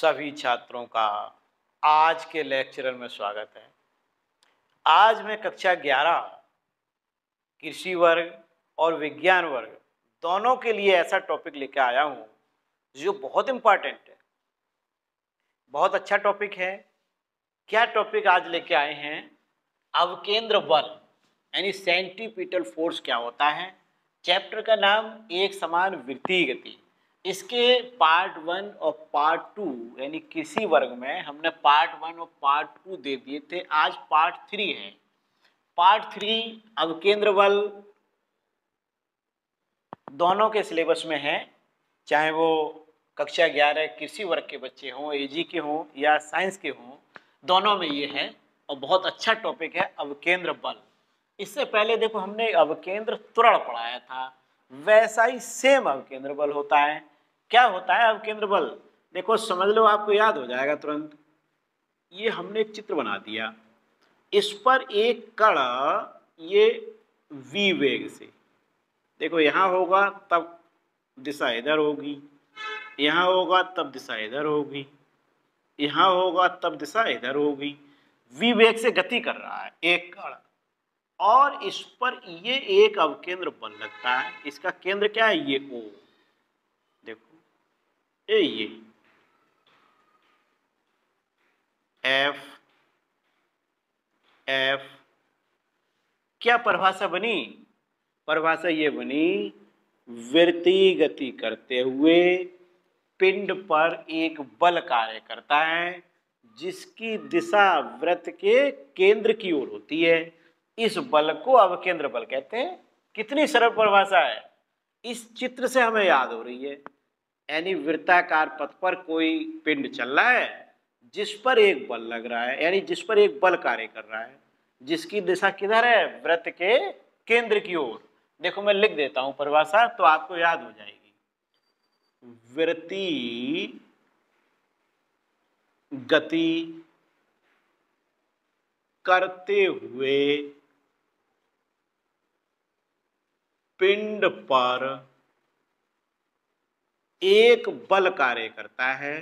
सभी छात्रों का आज के लेक्चर में स्वागत है। आज मैं कक्षा 11 कृषि वर्ग और विज्ञान वर्ग दोनों के लिए ऐसा टॉपिक लेकर आया हूँ जो बहुत इम्पॉर्टेंट है, बहुत अच्छा टॉपिक है। क्या टॉपिक आज लेके आए हैं? अवकेंद्र बल यानी सेंट्रीपिटल फोर्स क्या होता है। चैप्टर का नाम एक समान वृत्तीय गति। इसके पार्ट 1 और पार्ट 2 यानी कृषि वर्ग में हमने पार्ट 1 और पार्ट 2 दे दिए थे। आज पार्ट 3 है। पार्ट 3 अवकेंद्र बल दोनों के सिलेबस में है, चाहे वो कक्षा 11 कृषि वर्ग के बच्चे हों, एजी के हों या साइंस के हों, दोनों में ये है और बहुत अच्छा टॉपिक है अवकेंद्र बल। इससे पहले देखो हमने अवकेंद्र त्वरण पढ़ाया था, वैसा ही सेम अवकेंद्र बल होता है। क्या होता है अवकेंद्र बल? देखो समझ लो, आपको याद हो जाएगा तुरंत। ये हमने एक चित्र बना दिया, इस पर एक कण ये v वेग से, देखो यहाँ होगा तब दिशा इधर होगी, यहाँ होगा तब दिशा इधर होगी, यहाँ होगा तब दिशा इधर होगी। v वेग से गति कर रहा है एक कण और इस पर ये एक अवकेंद्र बल लगता है। इसका केंद्र क्या है? ये O। देखो ये F क्या परिभाषा बनी? परिभाषा ये बनी, वृत्तीय गति करते हुए पिंड पर एक बल कार्य करता है जिसकी दिशा वृत्त के केंद्र की ओर होती है। इस बल को अवकेंद्र बल कहते हैं। कितनी सरल परिभाषा है, इस चित्र से हमें याद हो रही है। यानी वृत्ताकार पथ पर कोई पिंड चल रहा है जिस पर एक बल लग रहा है, यानी जिस पर एक बल कार्य कर रहा है, जिसकी दिशा किधर है? वृत्त के केंद्र की ओर। देखो मैं लिख देता हूं परिभाषा तो आपको याद हो जाएगी। वृत्तीय गति करते हुए पिंड पर एक बल कार्य करता है,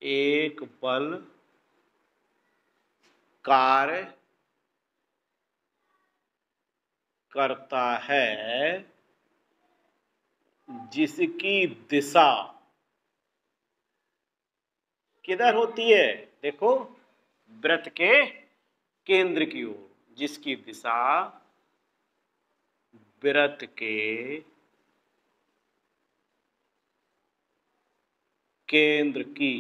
एक बल कार्य करता है जिसकी दिशा किधर होती है? देखो वृत्त के केंद्र की ओर, जिसकी दिशा वृत्त के केंद्र की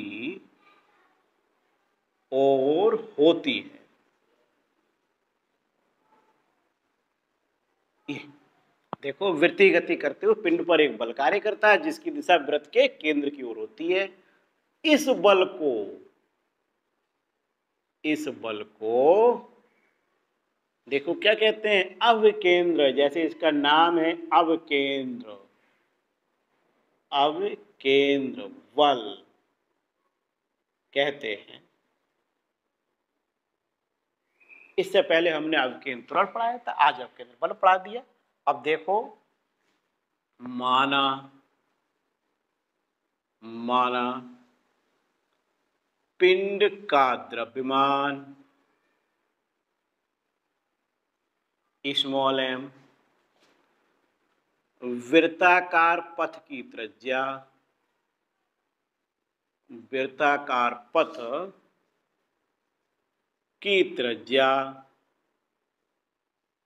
ओर होती है। देखो वृत्तीय गति करते हुए पिंड पर एक बल कार्य करता है जिसकी दिशा वृत्त के केंद्र की ओर होती है। इस बल को देखो क्या कहते हैं? अवकेंद्र। जैसे इसका नाम है अवकेंद्र, अवकेंद्र बल कहते हैं। इससे पहले हमने अवकेंद्र त्वरण पढ़ाया था, आज अवकेंद्र बल पढ़ा दिया। अब देखो, माना पिंड का द्रव्यमान स्मॉल m, वृत्ताकार पथ की त्रिज्या, वृत्ताकार पथ की त्रिज्या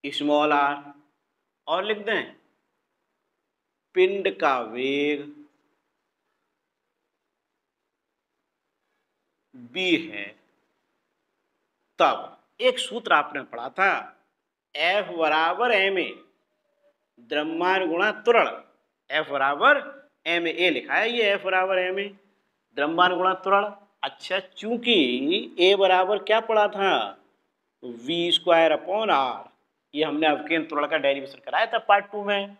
स्मॉल r, और लिख दें पिंड का वेग b है। तब एक सूत्र आपने पढ़ा था, F बराबर ma, द्रव्यमान गुणा त्वरण। F बराबर ma, ए लिखा है ये, F बराबर ma, द्रव्यमान गुणा त्वरण। अच्छा, चूंकि a बराबर क्या पढ़ा था? v²/r। ये हमने अवकेंद्र त्वरण का डेरिवेशन कराया था पार्ट 2 में।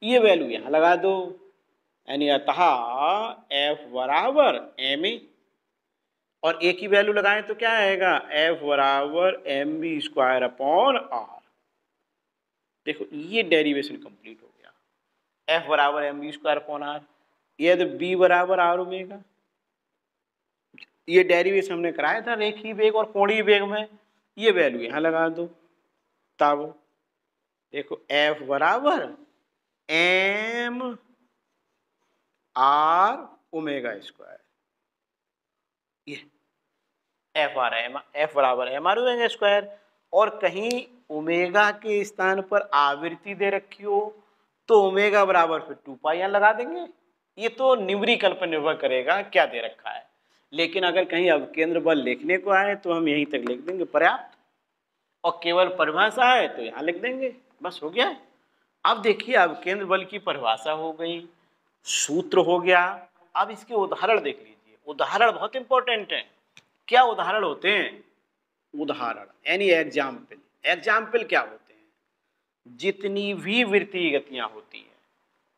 ये वैल्यू यहां लगा दो, यानी अतः F बराबर ma, और a की वैल्यू लगाएं तो क्या आएगा? F बराबर mv²/r। देखो ये डेरिवेशन कंप्लीट हो गया। F बराबर m B square upon r, यदि B बराबर आर ओमेगा, ये डेरिवेशन हमने कराया था रेखीय वेग और कोणीय वेग में, ये वैल्यू यहाँ लगा दो। तब देखो F बराबर एम आर ओमेगा स्क्वायर, ये F बराबर एम आर ओमेगा स्क्वायर, और कहीं ओमेगा के स्थान पर आवृत्ति दे रखी हो तो ओमेगा बराबर फिर 2 पाई यहाँ लगा देंगे। ये तो न्यूमेरिकल पर निर्भर करेगा क्या दे रखा है, लेकिन अगर कहीं अवकेंद्र बल लिखने को आए तो हम यहीं तक लिख देंगे पर्याप्त, और केवल परिभाषा है तो यहाँ लिख देंगे, बस हो गया। अब देखिए अवकेंद्र बल की परिभाषा हो गई, सूत्र हो गया। अब इसके उदाहरण देख लीजिए, उदाहरण बहुत इंपॉर्टेंट है। क्या उदाहरण होते हैं? उदाहरण यानी एग्जाम्पल। एग्जाम्पल क्या होते हैं? जितनी भी वृत्तीय गतियां होती हैं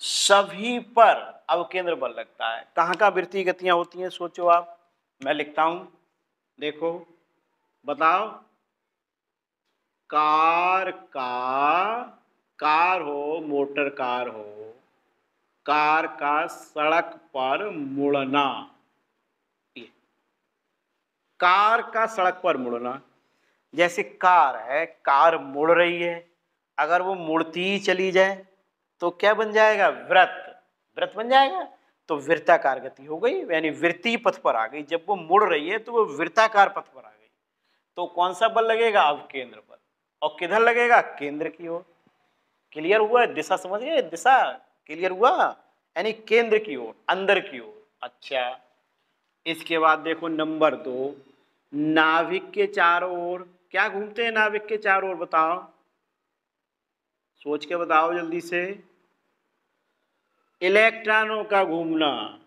सभी पर अवकेंद्र बल लगता है। कहाँ का वृत्तीय गतियां होती हैं सोचो आप, मैं लिखता हूं, देखो बताओ। कार हो, मोटर कार हो, कार का सड़क पर मुड़ना, ये कार का सड़क पर मुड़ना। जैसे कार है, कार मुड़ रही है, अगर वो मुड़ती ही चली जाए तो क्या बन जाएगा? वृत्त बन जाएगा। तो वृत्ताकार गति हो गई, यानी वृत्तीय पथ पर आ गई। जब वो मुड़ रही है तो वो वृत्ताकार पथ पर आ गई, तो कौन सा बल लगेगा? अवकेंद्र बल। और किधर लगेगा? केंद्र की ओर। क्लियर हुआ? दिशा समझ गए? दिशा क्लियर हुआ, यानी केंद्र की ओर, अंदर की ओर। अच्छा, इसके बाद देखो नंबर 2, नाभिक के चारों ओर क्या घूमते हैं? नाभिक के चारों ओर बताओ, सोच के बताओ जल्दी से। इलेक्ट्रॉनों का घूमना,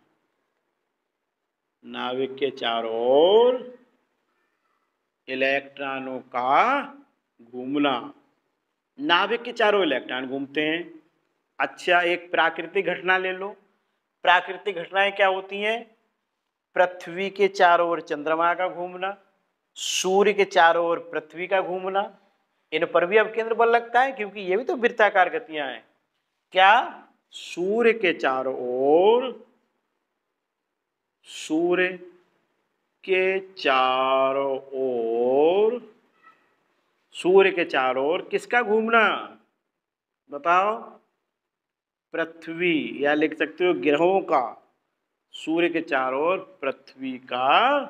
नाभिक के चारों ओर इलेक्ट्रॉनों का घूमना। नाभिक के चारों इलेक्ट्रॉन घूमते हैं। अच्छा, एक प्राकृतिक घटना ले लो। प्राकृतिक घटनाएं क्या होती हैं? पृथ्वी के चारों ओर चंद्रमा का घूमना, सूर्य के चारों ओर पृथ्वी का घूमना, इन पर भी अवकेंद्र बल लगता है क्योंकि ये भी तो वृत्ताकार गतियां हैं। क्या? सूर्य के चारों ओर, सूर्य के चारों ओर, सूर्य के चारों ओर किसका घूमना बताओ? पृथ्वी, या लिख सकते हो ग्रहों का। सूर्य के चारों ओर पृथ्वी का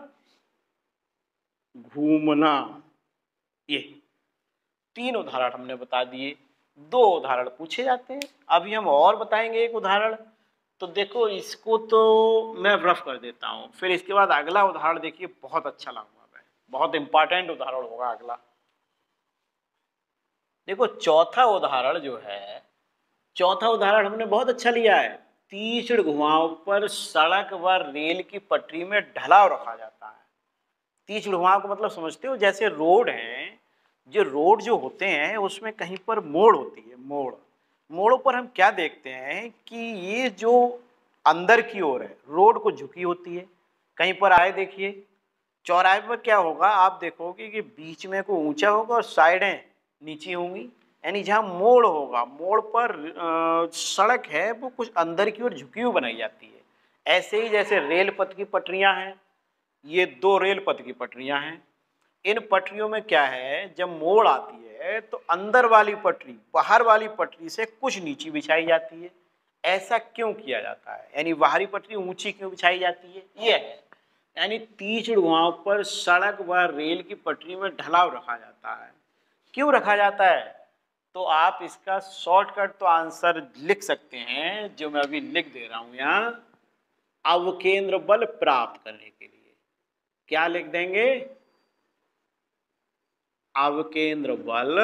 घूमना। ये 3 उदाहरण हमने बता दिए, 2 उदाहरण पूछे जाते हैं। अभी हम और बताएंगे एक उदाहरण। तो देखो इसको तो मैं रफ कर देता हूं, फिर इसके बाद अगला उदाहरण देखिए, बहुत अच्छा लगूंगा, बहुत इंपॉर्टेंट उदाहरण होगा अगला। देखो चौथा उदाहरण जो है, चौथा उदाहरण हमने बहुत अच्छा लिया है। तीक्ष्ण घुमाव पर सड़क व रेल की पटरी में ढलाव रखा जाता है। तीक्ष्ण घुमाव का मतलब समझते हो? जैसे रोड हैं, जो रोड जो होते हैं उसमें कहीं पर मोड़ होती है, मोड़ों पर हम क्या देखते हैं कि ये जो अंदर की ओर है रोड को झुकी होती है। कहीं पर आए देखिए, चौराहे पर क्या होगा, आप देखोगे कि बीच में को ऊंचा होगा और साइडें नीची होंगी, यानी जहाँ मोड़ होगा, मोड़ पर सड़क है वो कुछ अंदर की ओर झुकी हुई बनाई जाती है। ऐसे ही जैसे रेल पथ की पटरियां हैं, ये 2 रेल पथ की पटरियां हैं। इन पटरियों में क्या है, जब मोड़ आती है तो अंदर वाली पटरी बाहर वाली पटरी से कुछ नीची बिछाई जाती है। ऐसा क्यों किया जाता है? यानी बाहरी पटरी ऊंची क्यों बिछाई जाती है? ये है, यानी तीक्ष्ण घुमाव पर सड़क व रेल की पटरी में ढलाव रखा जाता है। क्यों रखा जाता है? तो आप इसका शॉर्टकट तो आंसर लिख सकते हैं, जो मैं अभी लिख दे रहा हूं यहां, अवकेंद्र बल प्राप्त करने के लिए। क्या लिख देंगे? अवकेंद्र बल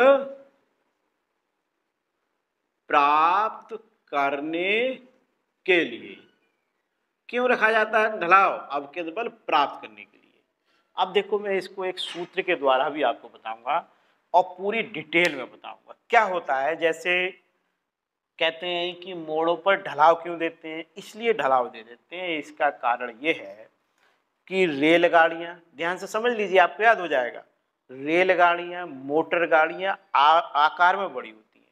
प्राप्त करने के लिए। क्यों रखा जाता है ढलाव? अवकेंद्र बल प्राप्त करने के लिए। अब देखो मैं इसको एक सूत्र के द्वारा भी आपको बताऊंगा और पूरी डिटेल में बताऊंगा। क्या होता है, जैसे कहते हैं कि मोड़ों पर ढलाव क्यों देते हैं? इसलिए ढलाव दे देते हैं, इसका कारण ये है कि रेलगाड़ियां, ध्यान से समझ लीजिए आपको याद हो जाएगा, रेलगाड़ियां, मोटर गाड़ियां आकार में बड़ी होती हैं,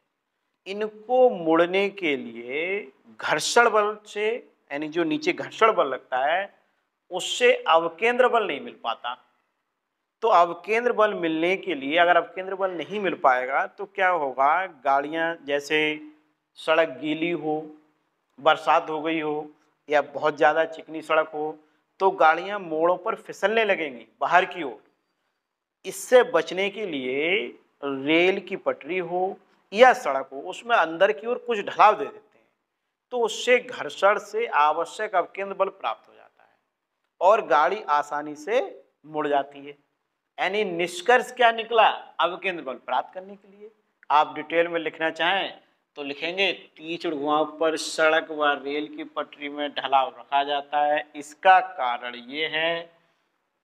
इनको मुड़ने के लिए घर्षण बल से, यानी जो नीचे घर्षण बल लगता है उससे अवकेंद्र बल नहीं मिल पाता। तो अवकेंद्र बल मिलने के लिए, अगर अवकेंद्र बल नहीं मिल पाएगा तो क्या होगा, गाड़ियां जैसे सड़क गीली हो, बरसात हो गई हो या बहुत ज़्यादा चिकनी सड़क हो तो गाड़ियां मोड़ों पर फिसलने लगेंगी बाहर की ओर। इससे बचने के लिए रेल की पटरी हो या सड़क हो उसमें अंदर की ओर कुछ ढलाव दे देते हैं, तो उससे घर्षण से आवश्यक अवकेंद्र बल प्राप्त हो जाता है और गाड़ी आसानी से मुड़ जाती है। यानी निष्कर्ष क्या निकला, अवकेंद्र बल प्राप्त करने के लिए आप डिटेल में लिखना चाहें तो लिखेंगे तीन चुड़गुआओं पर सड़क व रेल की पटरी में ढलाव रखा जाता है। इसका कारण ये है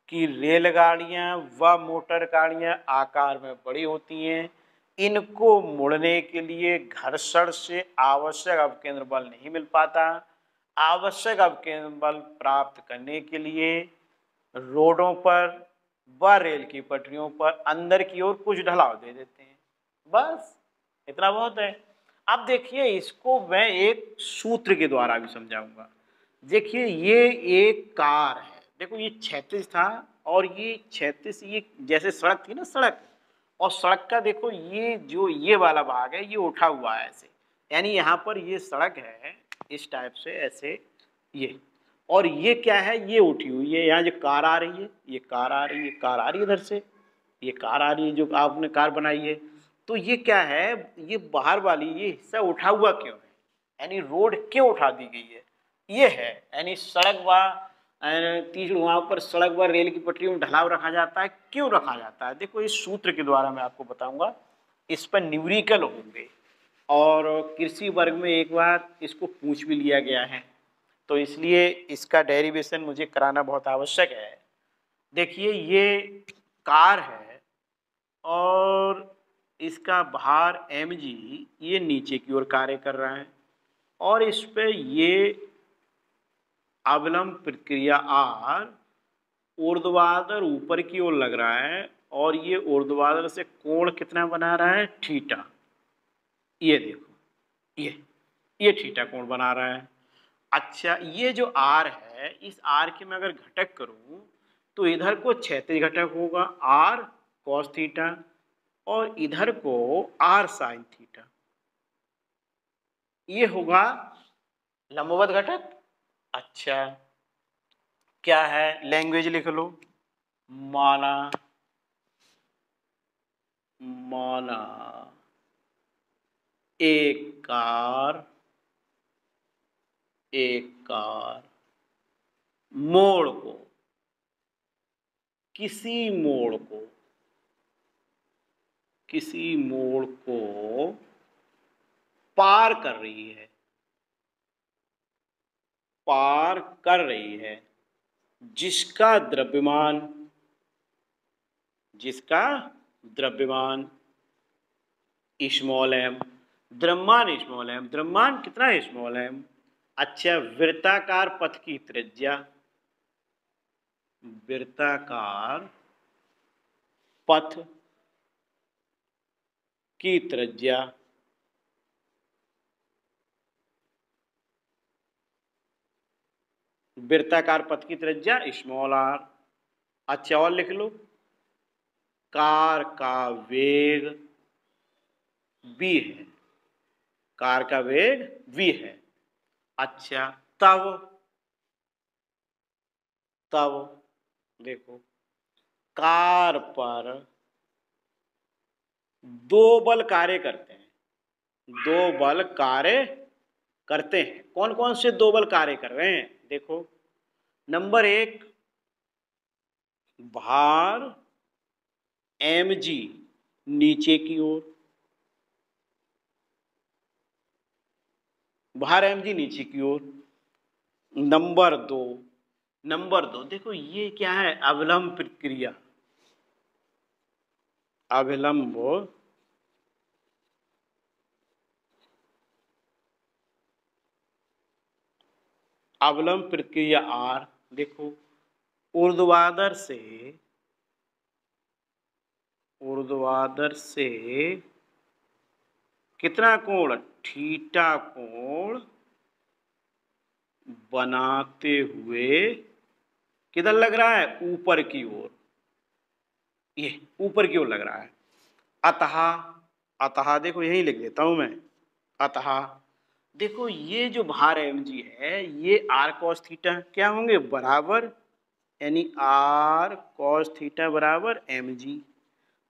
कि रेलगाड़ियां व मोटर गाड़ियां आकार में बड़ी होती हैं, इनको मुड़ने के लिए घर्षण से आवश्यक अवकेंद्र बल नहीं मिल पाता। आवश्यक अवकेंद्र बल प्राप्त करने के लिए रोडों पर व रेल की पटरियों पर अंदर की ओर कुछ ढलाव दे देते हैं, बस इतना बहुत है। अब देखिए इसको मैं एक सूत्र के द्वारा भी समझाऊंगा। देखिए ये एक कार है, देखो ये क्षैतिज था और ये क्षैतिज, ये जैसे सड़क थी ना सड़क, और सड़क का देखो ये जो ये वाला भाग है ये उठा हुआ है ऐसे, यानी यहाँ पर ये सड़क है इस टाइप से ऐसे ये, और ये क्या है ये उठी हुई है, यहाँ जो कार आ रही है ये कार आ रही है, कार आ रही है इधर से, ये कार आ रही है जो आपने कार बनाई है, तो ये क्या है, ये बाहर वाली ये हिस्सा उठा हुआ क्यों है, यानी रोड क्यों उठा दी गई है, ये है। यानी सड़क व तीज वहाँ पर सड़क व रेल की पटरी में ढलाव रखा जाता है, क्यों रखा जाता है, देखो इस सूत्र के द्वारा मैं आपको बताऊंगा, इस पर न्यूमेरिकल होंगे और कृषि वर्ग में एक बार इसको पूछ भी लिया गया है, तो इसलिए इसका डेरिवेशन मुझे कराना बहुत आवश्यक है। देखिए ये कार है और इसका भार mg ये नीचे की ओर कार्य कर रहा है और इस पे ये अवलंब प्रक्रिया R ऊर्ध्वाधर ऊपर की ओर लग रहा है और ये ऊर्ध्वाधर से कोण कितना बना रहा है, थीटा। ये देखो ये थीटा कोण बना रहा है। अच्छा ये जो R है, इस R के मैं अगर घटक करूं तो इधर को क्षैतिज घटक होगा R cos थीटा और इधर को R sin थीटा, ये होगा लंबवत घटक। अच्छा क्या है, लैंग्वेज लिख लो, माना माना एक कार मोड़ को, किसी मोड़ को पार कर रही है जिसका द्रव्यमान स्मॉल m, द्रव्यमान कितना है स्मॉल m। अच्छा वृत्ताकार पथ की त्रिज्या, वृत्ताकार पथ की त्रिज्या स्मॉल r। अच्छा और लिख लो, कार का वेग v है, कार का वेग v है। अच्छा तब देखो कार पर दो बल कार्य करते हैं, कौन कौन से दो बल कार्य कर रहे हैं, देखो नंबर एक भार mg नीचे की ओर, नंबर दो देखो ये क्या है, अवलंब प्रक्रिया, अवलंब प्रक्रिया R, देखो ऊर्ध्वाधर से कितना कोण, थीटा कोण बनाते हुए किधर लग रहा है, ऊपर की ओर, ये ऊपर की ओर लग रहा है। अतः, अतः देखो यही लिख देता हूं मैं, अतः देखो ये जो भार mg है ये r cos थीटा क्या होंगे, बराबर, यानी r cos थीटा बराबर mg,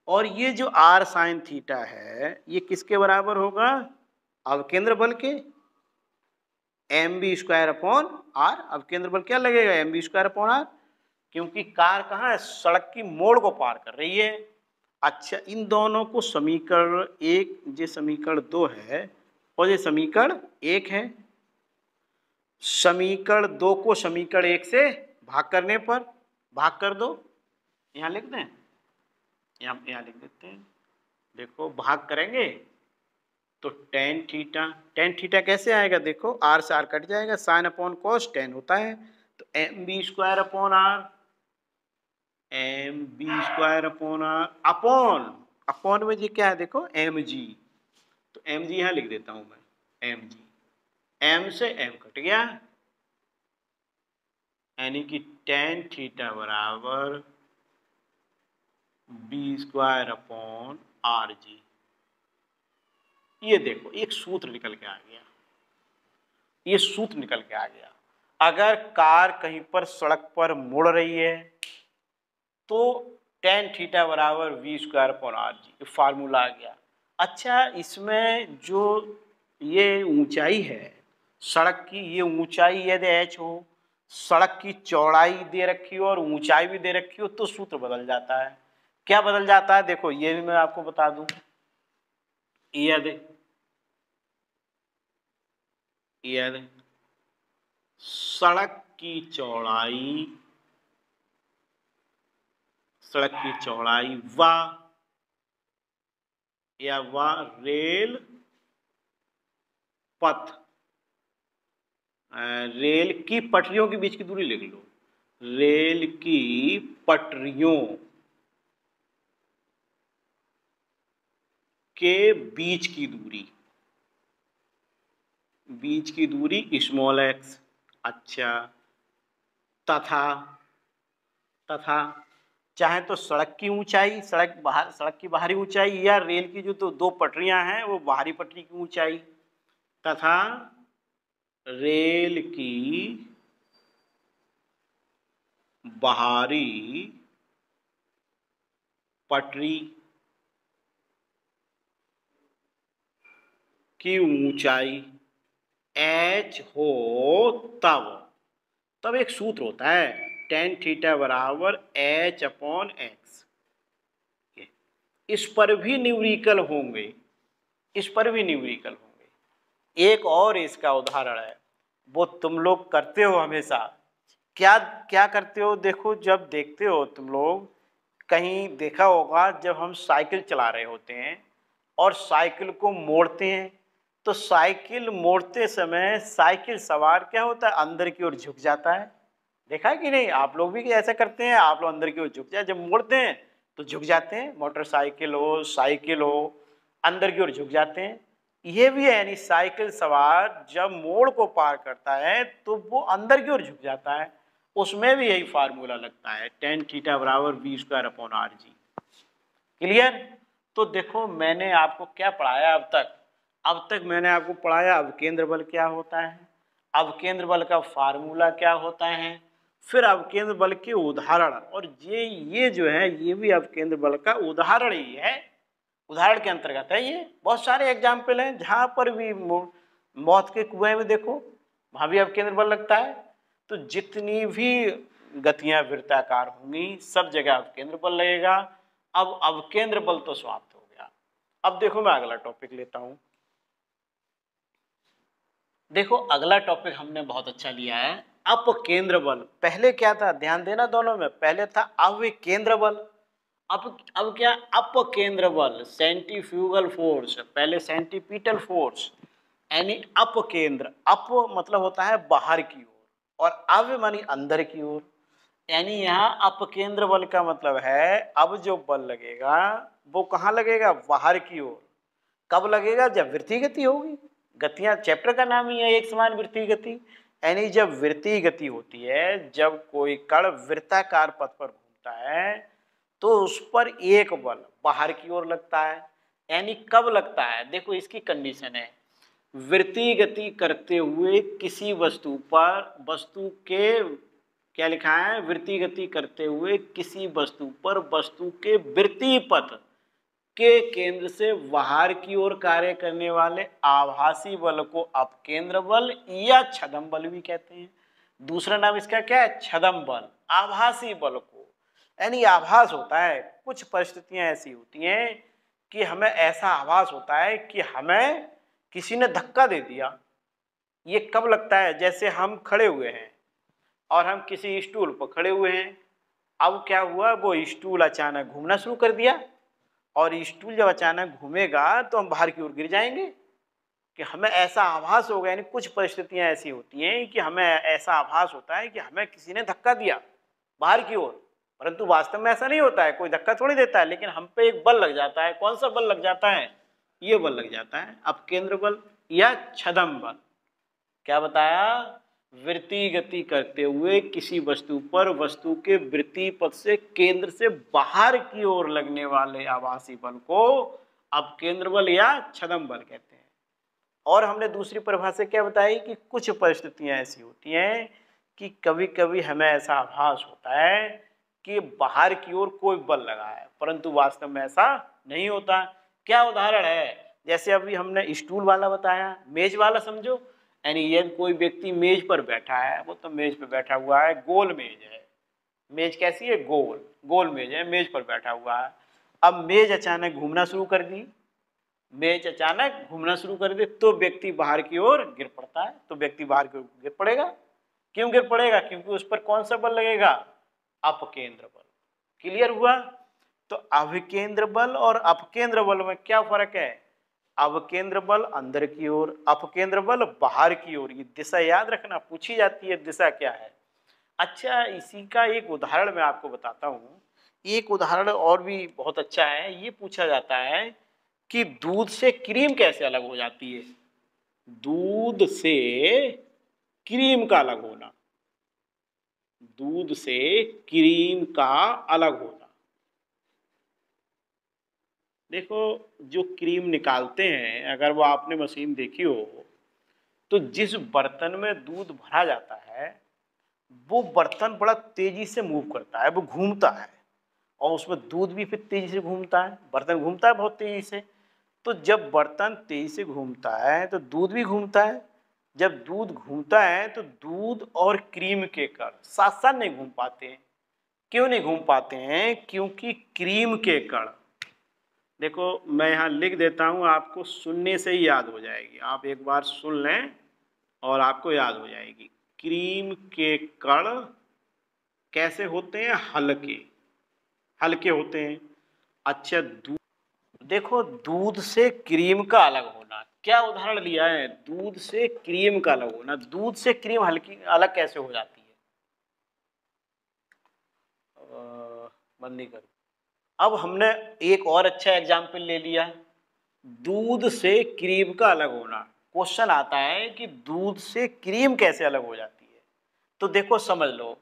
और ये जो r sin थीटा है ये किसके बराबर होगा, अवकेंद्र बल के, mb स्क्वायर अपॉन r। अवकेंद्र बल क्या लगेगा, mb स्क्वायर अपॉन r, क्योंकि कार कहाँ है, सड़क की मोड़ को पार कर रही है। अच्छा, इन दोनों को समीकरण एक, ये समीकरण 2 है और ये समीकरण 1 है। समीकरण 2 को समीकरण 1 से भाग करने पर, भाग कर दो, यहाँ लिख दें, यहाँ लिख देते हैं। देखो भाग करेंगे तो टेन थीटा, टेन थीटा कैसे आएगा, देखो r से r कट जाएगा, साइन अपॉन कॉस टेन होता है, तो mb square upon r, mb square upon r upon, upon में जी क्या है देखो mg, तो mg यहाँ लिख देता हूं मैं, mg, m से m कट गया, यानी कि टेन थीटा बराबर B square upon r g. ये देखो एक सूत्र निकल के आ गया, ये सूत्र निकल के आ गया। अगर कार कहीं पर सड़क पर मुड़ रही है तो टेन थीटा बराबर v square upon r g, formula आ गया। अच्छा, इसमें जो ये ऊंचाई है सड़क की, ये ऊंचाई यदि एच हो, सड़क की चौड़ाई दे रखी हो और ऊंचाई भी दे रखी हो तो सूत्र बदल जाता है। क्या बदल जाता है, देखो ये भी मैं आपको बता दूं, यदि सड़क की चौड़ाई, सड़क की चौड़ाई व या व रेल पथ, रेल की पटरियों के बीच की दूरी लिख लो, रेल की पटरियों के बीच की दूरी, बीच की दूरी स्मॉल एक्स। अच्छा, तथा, तथा चाहे तो सड़क की ऊंचाई, सड़क की बाहरी ऊंचाई, या रेल की जो तो दो पटरियां हैं वो बाहरी पटरी की ऊंचाई, तथा रेल की बाहरी पटरी की ऊंचाई h हो तब एक सूत्र होता है, टेन थीटा बराबर h अपॉन एक्स। इस पर भी न्यूमेरिकल होंगे, इस पर भी न्यूमेरिकल होंगे। एक और इसका उदाहरण है, वो तुम लोग करते हो हमेशा, क्या क्या करते हो, देखो जब देखते हो तुम लोग, कहीं देखा होगा जब हम साइकिल चला रहे होते हैं और साइकिल को मोड़ते हैं तो साइकिल मोड़ते समय साइकिल सवार क्या होता है, अंदर की ओर झुक जाता है। देखा है कि नहीं, आप लोग भी ऐसा करते हैं, आप लोग अंदर की ओर झुक जाए, जब मोड़ते हैं तो झुक जाते हैं, मोटरसाइकिल हो साइकिल हो अंदर की ओर झुक जाते हैं। ये भी है, यानी साइकिल सवार जब मोड़ को पार करता है तो वो अंदर की ओर झुक जाता है, उसमें भी यही फार्मूला लगता है, टेन थीटा बराबर B square upon r g. Clear. तो देखो मैंने आपको क्या पढ़ाया अब तक, अब तक मैंने आपको पढ़ाया अवकेंद्र बल क्या होता है, अवकेंद्र बल का फार्मूला क्या होता है, फिर अवकेंद्र बल के उदाहरण, और ये जो है ये भी अवकेंद्र बल का उदाहरण ही है, उदाहरण के अंतर्गत है ये। बहुत सारे एग्जाम्पल हैं जहाँ पर भी मौत के कुएं में देखो वहाँ भी अवकेंद्र बल लगता है। तो जितनी भी गतियां वृत्ताकार होंगी सब जगह अवकेंद्र बल लगेगा। अब अवकेंद्र बल तो समाप्त हो गया। अब देखो मैं अगला टॉपिक लेता हूं। देखो अगला टॉपिक हमने बहुत अच्छा लिया है, अपकेंद्र बल। पहले क्या था, ध्यान देना दोनों में, पहले था अविकेंद्र बल, अब क्या अपकेंद्र बल, सेंट्रीफ्यूगल फोर्स, पहले सेंट्रीपिटल फोर्स, यानी अपकेंद्र, अप मतलब होता है बाहर की ओर और अव मानी अंदर की ओर, यानी यहाँ अपकेंद्र बल का मतलब है अब जो बल लगेगा वो कहाँ लगेगा, बाहर की ओर। कब लगेगा? जब वृत्तीय गति होगी। गतियां चैप्टर का नाम ही है एक समान वृत्तीय गति, यानी जब वृत्तीय गति होती है, जब कोई कण वृत्ताकार पथ पर घूमता है तो उस पर एक बल बाहर की ओर लगता है। यानी कब लगता है? देखो इसकी कंडीशन है, वृत्तीय गति करते हुए किसी वस्तु पर, वस्तु के क्या लिखा है, वृत्तीय गति करते हुए किसी वस्तु पर वस्तु के वृत्तीय पथ के केंद्र से बाहर की ओर कार्य करने वाले आभासी बल को अपकेंद्र बल या छदम बल भी कहते हैं। दूसरा नाम इसका क्या है? छदम बल। आभासी बल को, यानी आभास होता है, कुछ परिस्थितियां ऐसी होती हैं कि हमें ऐसा आभास होता है कि हमें किसी ने धक्का दे दिया। ये कब लगता है? जैसे हम खड़े हुए हैं और हम किसी स्टूल पर खड़े हुए हैं, अब क्या हुआ, वो स्टूल अचानक घूमना शुरू कर दिया, और स्टूल जब अचानक घूमेगा तो हम बाहर की ओर गिर जाएंगे, कि हमें ऐसा आभास होगा। यानी कुछ परिस्थितियां ऐसी होती हैं कि हमें ऐसा आभास होता है कि हमें किसी ने धक्का दिया बाहर की ओर, परंतु वास्तव में ऐसा नहीं होता है, कोई धक्का थोड़ी देता है, लेकिन हम पे एक बल लग जाता है। कौन सा बल लग जाता है? ये बल लग जाता है अपकेंद्र बल या छदम बल। क्या बताया? वृत्तीय गति करते हुए किसी वस्तु पर वस्तु के वृत्तीय पथ से केंद्र से बाहर की ओर लगने वाले आभासी बल को अपकेंद्र बल या छदम बल कहते हैं। और हमने दूसरी परिभाषा क्या बताई कि कुछ परिस्थितियां ऐसी होती हैं कि कभी कभी हमें ऐसा आभास होता है कि बाहर की ओर कोई बल लगा है, परंतु वास्तव में ऐसा नहीं होता। क्या उदाहरण है? जैसे अभी हमने स्टूल वाला बताया, मेज वाला समझो, यानी यदि कोई व्यक्ति मेज पर बैठा है, वो तो मेज पर बैठा हुआ है, गोल मेज है, मेज कैसी है? गोल, गोल मेज है, मेज पर बैठा हुआ है। अब मेज अचानक घूमना शुरू कर दी, मेज अचानक घूमना शुरू कर दे तो व्यक्ति बाहर की ओर गिर पड़ता है, तो व्यक्ति बाहर की ओर गिर पड़ेगा। क्यों गिर पड़ेगा? क्योंकि उस पर कौन सा बल लगेगा? अपकेंद्र बल। क्लियर हुआ? तो अभिकेंद्र बल और अपकेंद्र बल में क्या फर्क है? अवकेंद्र बल अंदर की ओर, अपकेंद्र बल बाहर की ओर। ये दिशा याद रखना, पूछी जाती है दिशा क्या है। अच्छा, इसी का एक उदाहरण मैं आपको बताता हूँ। एक उदाहरण और भी बहुत अच्छा है। ये पूछा जाता है कि दूध से क्रीम कैसे अलग हो जाती है? दूध से क्रीम का अलग होना, दूध से क्रीम का अलग होना। देखो, जो क्रीम निकालते हैं, अगर वो आपने मशीन देखी हो, तो जिस बर्तन में दूध भरा जाता है वो बर्तन बड़ा तेजी से मूव करता है, वो घूमता है, और उसमें दूध भी फिर तेजी से घूमता है, बर्तन घूमता है बहुत तेजी से। तो जब बर्तन तेजी से घूमता है तो दूध भी घूमता है। जब दूध घूमता है तो दूध और क्रीम के कण साथ साथ नहीं घूम पाते हैं। क्यों नहीं घूम पाते हैं? क्योंकि क्रीम के कण, देखो मैं यहाँ लिख देता हूँ, आपको सुनने से ही याद हो जाएगी, आप एक बार सुन लें और आपको याद हो जाएगी। क्रीम के कण कैसे होते हैं? हल्के, हल्के होते हैं। अच्छा, देखो दूध से क्रीम का अलग होना, क्या उदाहरण लिया है? दूध से क्रीम का अलग होना। दूध से क्रीम हल्की अलग कैसे हो जाती है? बंदी करो। अब हमने एक और अच्छा एग्जाम्पल ले लिया, दूध से क्रीम का अलग होना। क्वेश्चन आता है कि दूध से क्रीम कैसे अलग हो जाती है? तो देखो समझ लो,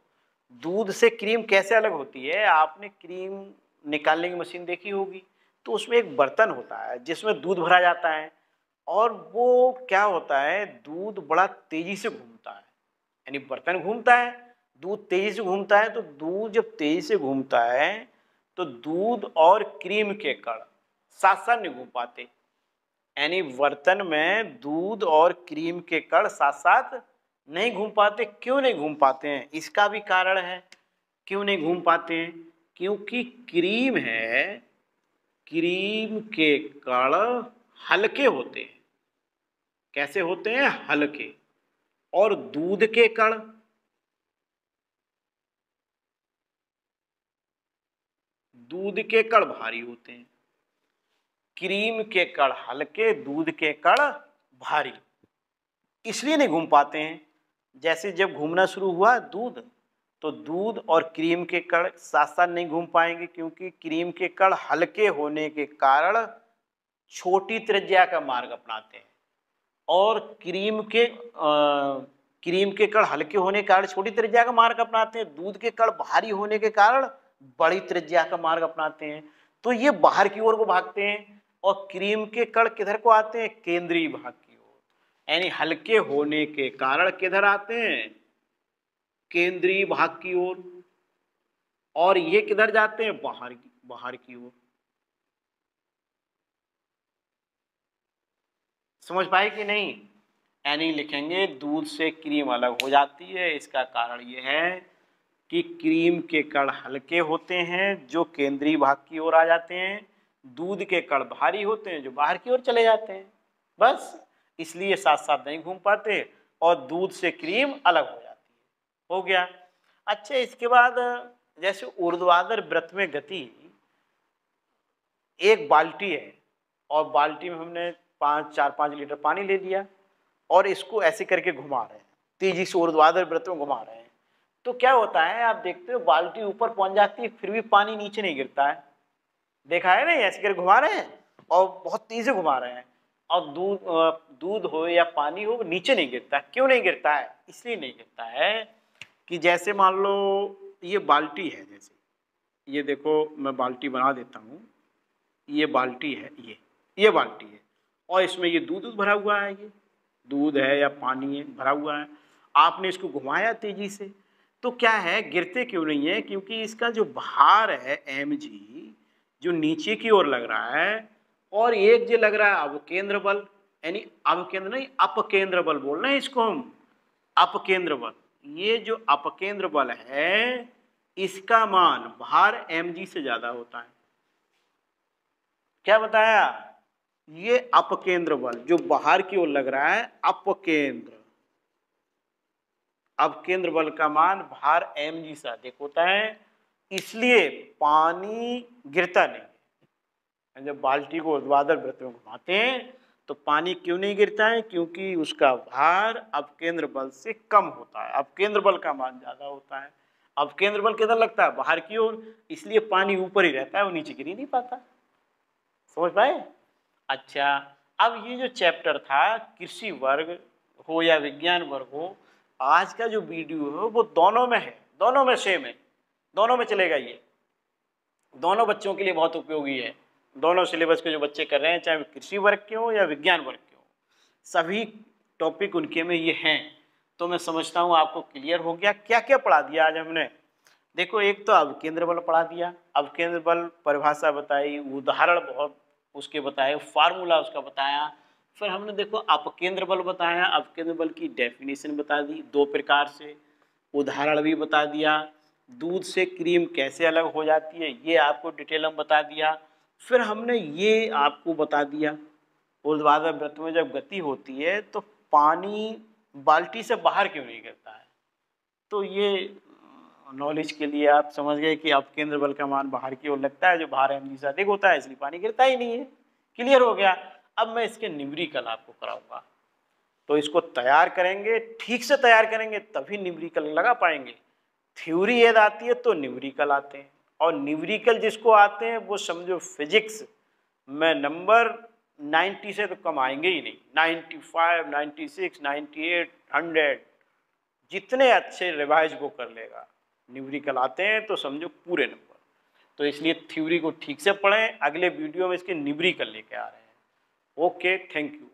दूध से क्रीम कैसे अलग होती है। आपने क्रीम निकालने की मशीन देखी होगी, तो उसमें एक बर्तन होता है जिसमें दूध भरा जाता है, और वो क्या होता है, दूध बड़ा तेजी से घूमता है। यानी बर्तन घूमता है, दूध तेजी से घूमता है, तो दूध जब तेजी से घूमता है तो दूध और क्रीम के कण साथ साथ नहीं घूम पाते। यानी बर्तन में दूध और क्रीम के कण साथ साथ नहीं घूम पाते। क्यों नहीं घूम पाते हैं? इसका भी कारण है क्यों नहीं घूम पाते हैं। क्योंकि क्रीम है, क्रीम के कण हल्के होते हैं। कैसे होते हैं? हल्के। और दूध के कण, दूध के कण भारी होते हैं। क्रीम के कण हल्के, दूध के कण भारी, इसलिए नहीं घूम पाते हैं। जैसे जब घूमना शुरू हुआ दूध, तो दूध और क्रीम के कण साथ साथ नहीं घूम पाएंगे, क्योंकि क्रीम के कण हल्के होने के कारण छोटी त्रिज्या का मार्ग अपनाते हैं, और क्रीम के कण हल्के होने के कारण छोटी त्रिज्या का मार्ग अपनाते हैं, दूध के कण भारी होने के कारण बड़ी त्रिज्या का मार्ग अपनाते हैं। तो ये बाहर की ओर को भागते हैं, और क्रीम के कण किधर को आते हैं, केंद्रीय भाग की ओर, यानी हल्के होने के कारण किधर आते हैं, केंद्रीय भाग की ओर, और ये किधर जाते हैं, बाहर की ओर। समझ पाए कि नहीं? यानी लिखेंगे दूध से क्रीम अलग हो जाती है, इसका कारण यह है कि क्रीम के कण हल्के होते हैं जो केंद्रीय भाग की ओर आ जाते हैं, दूध के कण भारी होते हैं जो बाहर की ओर चले जाते हैं। बस इसलिए साथ साथ नहीं घूम पाते और दूध से क्रीम अलग हो जाती है। हो गया। अच्छा, इसके बाद जैसे ऊर्ध्वाधर वृत्त में गति, एक बाल्टी है और बाल्टी में हमने 4-5 लीटर पानी ले लिया और इसको ऐसे करके घुमा रहे हैं, तेजी से ऊर्ध्वाधर वृत्त में घुमा रहे हैं, तो क्या होता है, आप देखते हो बाल्टी ऊपर पहुंच जाती है फिर भी पानी नीचे नहीं गिरता है। देखा है ना, ऐसे करके घुमा रहे हैं और बहुत तेजी से घुमा रहे हैं, और दूध हो या पानी हो नीचे नहीं गिरता। क्यों नहीं गिरता है? इसलिए नहीं गिरता है कि जैसे मान लो ये बाल्टी है, जैसे ये देखो मैं बाल्टी बना देता हूँ, ये बाल्टी है, ये बाल्टी है और इसमें ये दूध भरा हुआ है, ये दूध है या पानी है भरा हुआ है, आपने इसको घुमाया तेजी से, तो क्या है, गिरते क्यों नहीं है? क्योंकि इसका जो भार है mg जो नीचे की ओर लग रहा है, और एक जो लग रहा है अवकेंद्र बल, यानी अवकेंद्र नहीं अपकेंद्र बल बोल रहे हैं इसको हम, अपकेंद्र बल। ये जो अपकेंद्र बल है इसका मान भार mg से ज्यादा होता है। क्या बताया? ये अपकेंद्र बल जो बाहर की ओर लग रहा है, अपकेंद्र बल का मान भार mg से अधिक होता है, इसलिए पानी गिरता नहीं। जब बाल्टी को ऊर्ध्वाधर वृत्त में घुमाते हैं तो पानी क्यों नहीं गिरता है? क्योंकि उसका भार अपकेंद्र बल से कम होता है, अपकेंद्र बल का मान ज्यादा होता है। अपकेंद्र बल किधर लगता है? बाहर की ओर, इसलिए पानी ऊपर ही रहता है, वो नीचे गिर ही नहीं पाता। समझ पाए? अच्छा, अब ये जो चैप्टर था, कृषि वर्ग हो या विज्ञान वर्ग हो, आज का जो वीडियो है वो दोनों में है, दोनों में सेम है, दोनों में चलेगा। ये दोनों बच्चों के लिए बहुत उपयोगी है। दोनों सिलेबस के जो बच्चे कर रहे हैं, चाहे कृषि वर्ग के हो या विज्ञान वर्ग के हो, सभी टॉपिक उनके में ये हैं। तो मैं समझता हूँ आपको क्लियर हो गया। क्या क्या पढ़ा दिया आज हमने? देखो, एक तो अवकेंद्र बल पढ़ा दिया, अवकेंद्र बल परिभाषा बताई, उदाहरण बहुत उसके बताए, फार्मूला उसका बताया। फिर हमने देखो अपकेंद्र बल बताया, अपकेंद्र बल की डेफिनेशन बता दी 2 प्रकार से, उदाहरण भी बता दिया, दूध से क्रीम कैसे अलग हो जाती है ये आपको डिटेल में बता दिया। फिर हमने ये आपको बता दिया ऊर्ध्वाधर वृत्त में जब गति होती है तो पानी बाल्टी से बाहर क्यों नहीं गिरता है। तो ये नॉलेज के लिए आप समझ गए कि अपकेंद्र बल का मान बाहर की ओर लगता है जो भार mg से अधिक होता है, इसलिए पानी गिरता ही नहीं है। क्लियर हो गया। अब मैं इसके न्यूमेरिकल आपको कराऊंगा, तो इसको तैयार करेंगे, ठीक से तैयार करेंगे तभी न्यूमेरिकल लगा पाएंगे। थ्योरी याद आती है तो न्यूमेरिकल आते हैं, और न्यूमेरिकल जिसको आते हैं वो समझो फिजिक्स में नंबर 90 से तो कम आएंगे ही नहीं। 95, 96, 98, 100 जितने अच्छे रिवाइज वो कर लेगा। न्यूमेरिकल आते हैं तो समझो पूरे नंबर। तो इसलिए थ्योरी को ठीक से पढ़ें। अगले वीडियो में इसके न्यूमेरिकल लेके आ रहे हैं। Okay, thank you.